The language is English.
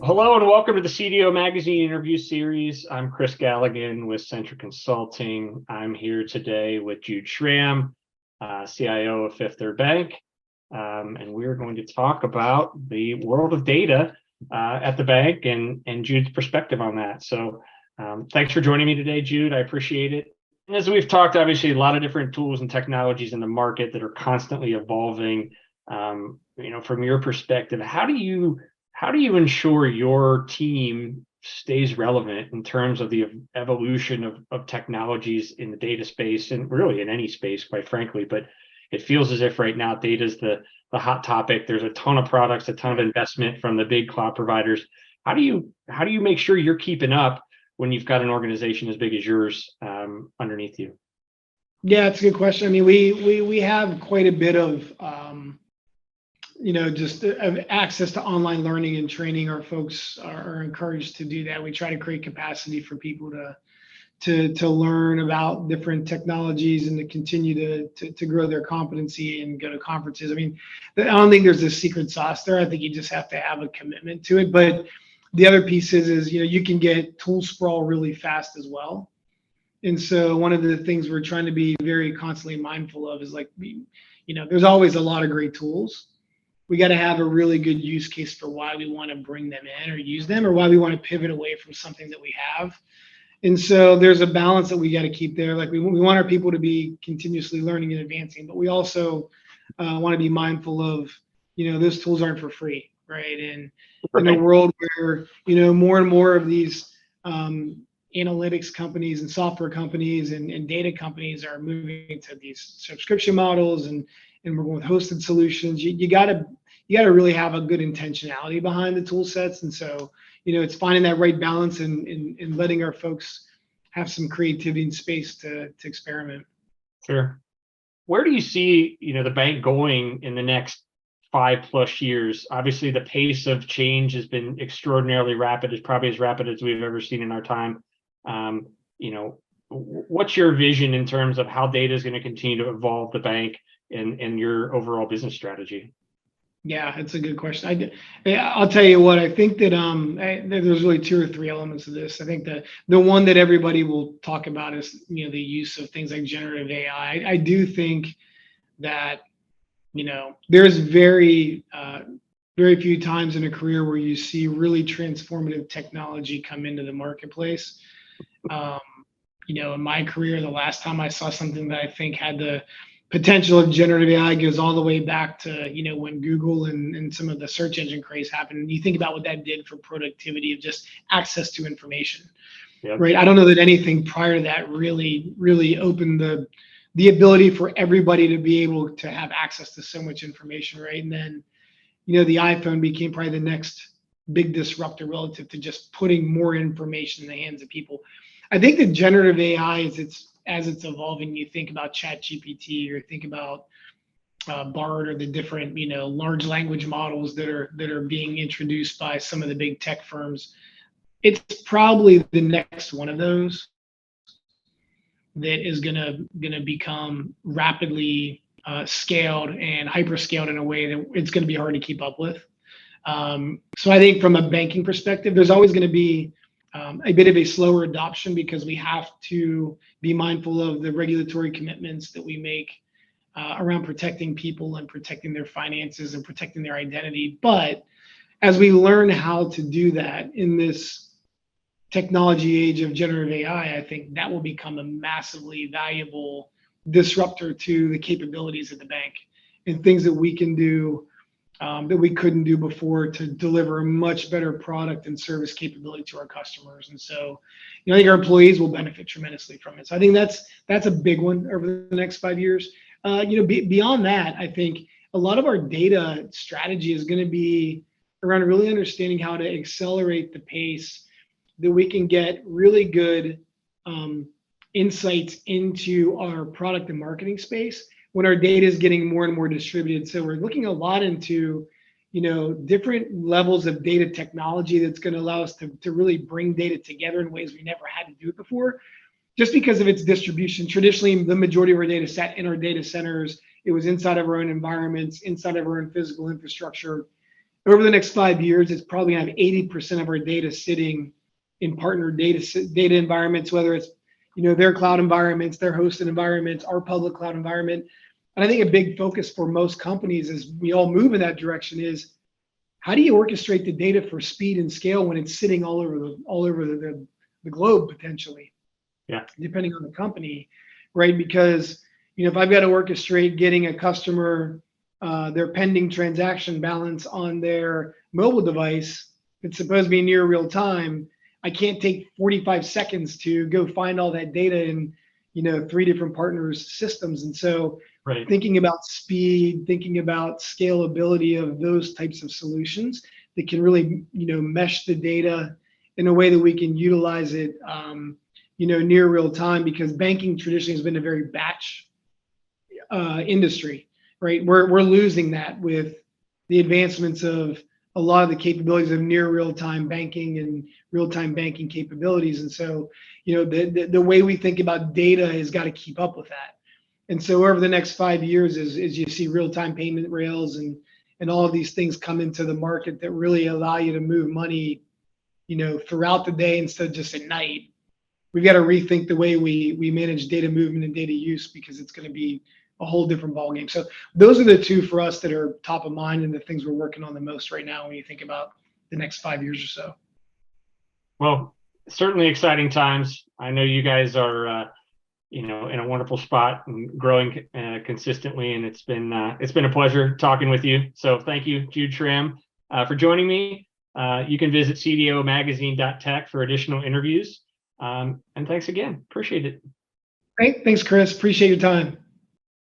Hello and welcome to the CDO Magazine interview series. I'm Chris Galligan with Centric Consulting. I'm here today with Jude Schramm, CIO of Fifth Third Bank, and we're going to talk about the world of data at the bank and Jude's perspective on that. So thanks for joining me today, Jude. I appreciate it. And as we've talked, obviously, a lot of different tools and technologies in the market that are constantly evolving. From your perspective, how do you ensure your team stays relevant in terms of the evolution of technologies in the data space and really in any space, quite frankly? But it feels as if right now data is the hot topic. There's a ton of products, a ton of investment from the big cloud providers. How do you make sure you're keeping up when you've got an organization as big as yours underneath you? Yeah, it's a good question. I mean, we have quite a bit of just access to online learning and training. Our folks are encouraged to do that. We try to create capacity for people to learn about different technologies and to continue to grow their competency and go to conferences. I mean, I don't think there's a secret sauce there. I think you just have to have a commitment to it. But the other piece is you can get tool sprawl really fast as well. And so one of the things we're trying to be very constantly mindful of is there's always a lot of great tools. We got to have a really good use case for why we want to bring them in or use them, or why we want to pivot away from something that we have. And so there's a balance that we got to keep there. Like we want our people to be continuously learning and advancing, but we also want to be mindful of, those tools aren't for free, right? And in a world where, more and more of these analytics companies and software companies and data companies are moving to these subscription models and we're going with hosted solutions. You gotta really have a good intentionality behind the tool sets. And so, it's finding that right balance and letting our folks have some creativity and space to experiment. Sure. Where do you see, the bank going in the next 5+ years? Obviously, the pace of change has been extraordinarily rapid. It's probably as rapid as we've ever seen in our time. What's your vision in terms of how data is going to continue to evolve the bank and your overall business strategy? Yeah, it's a good question. I'll tell you what, I think that there's really 2 or 3 elements of this. I think the one that everybody will talk about is the use of things like generative AI. I do think that there's very few times in a career where you see really transformative technology come into the marketplace. In my career, the last time I saw something that I think had the potential of generative AI goes all the way back to, when Google and some of the search engine craze happened. And you think about what that did for productivity of just access to information, yep. Right? I don't know that anything prior to that really opened the ability for everybody to be able to have access to so much information, right? And then, the iPhone became probably the next big disruptor relative to just putting more information in the hands of people. I think that generative AI as it's evolving, you think about ChatGPT or think about BART or the different, large language models that are being introduced by some of the big tech firms. It's probably the next one of those that is gonna become rapidly scaled and hyper-scaled in a way that it's gonna be hard to keep up with. So I think from a banking perspective, there's always gonna be a bit of a slower adoption because we have to be mindful of the regulatory commitments that we make around protecting people and protecting their finances and protecting their identity. But as we learn how to do that in this technology age of generative AI, I think that will become a massively valuable disruptor to the capabilities of the bank and things that we can do that we couldn't do before to deliver a much better product and service capability to our customers. And so, I think our employees will benefit tremendously from it. So I think that's a big one over the next 5 years. Beyond that, I think a lot of our data strategy is going to be around really understanding how to accelerate the pace that we can get really good insights into our product and marketing space when our data is getting more and more distributed. So we're looking a lot into, different levels of data technology that's going to allow us to really bring data together in ways we never had to do it before, just because of its distribution. Traditionally, the majority of our data sat in our data centers. It was inside of our own environments, inside of our own physical infrastructure. over the next 5 years, it's probably going to have 80% of our data sitting in partner data environments, whether it's their cloud environments, their hosted environments, our public cloud environment. And I think a big focus for most companies as we all move in that direction is how do you orchestrate the data for speed and scale when it's sitting all over the globe potentially? Yeah. Depending on the company, right? Because if I've got to orchestrate getting a customer their pending transaction balance on their mobile device, it's supposed to be near real time. I can't take 45 seconds to go find all that data in 3 different partners' systems. And so Right. thinking about speed, thinking about scalability of those types of solutions that can really mesh the data in a way that we can utilize it near real time, because banking traditionally has been a very batch industry, right? We're losing that with the advancements of a lot of the capabilities of near real-time banking and real-time banking capabilities. And so, the way we think about data has got to keep up with that. And so over the next 5 years, as you see real-time payment rails and all of these things come into the market that really allow you to move money, throughout the day instead of just at night, we've got to rethink the way we manage data movement and data use, because it's going to be a whole different ballgame. So those are the two for us that are top of mind and the things we're working on the most right now when you think about the next 5 years or so. Well, certainly exciting times. I know you guys are, in a wonderful spot and growing consistently, and it's been a pleasure talking with you. So thank you, Jude Schramm, for joining me. You can visit cdomagazine.tech for additional interviews. And thanks again. Appreciate it. Great. Thanks, Chris. Appreciate your time.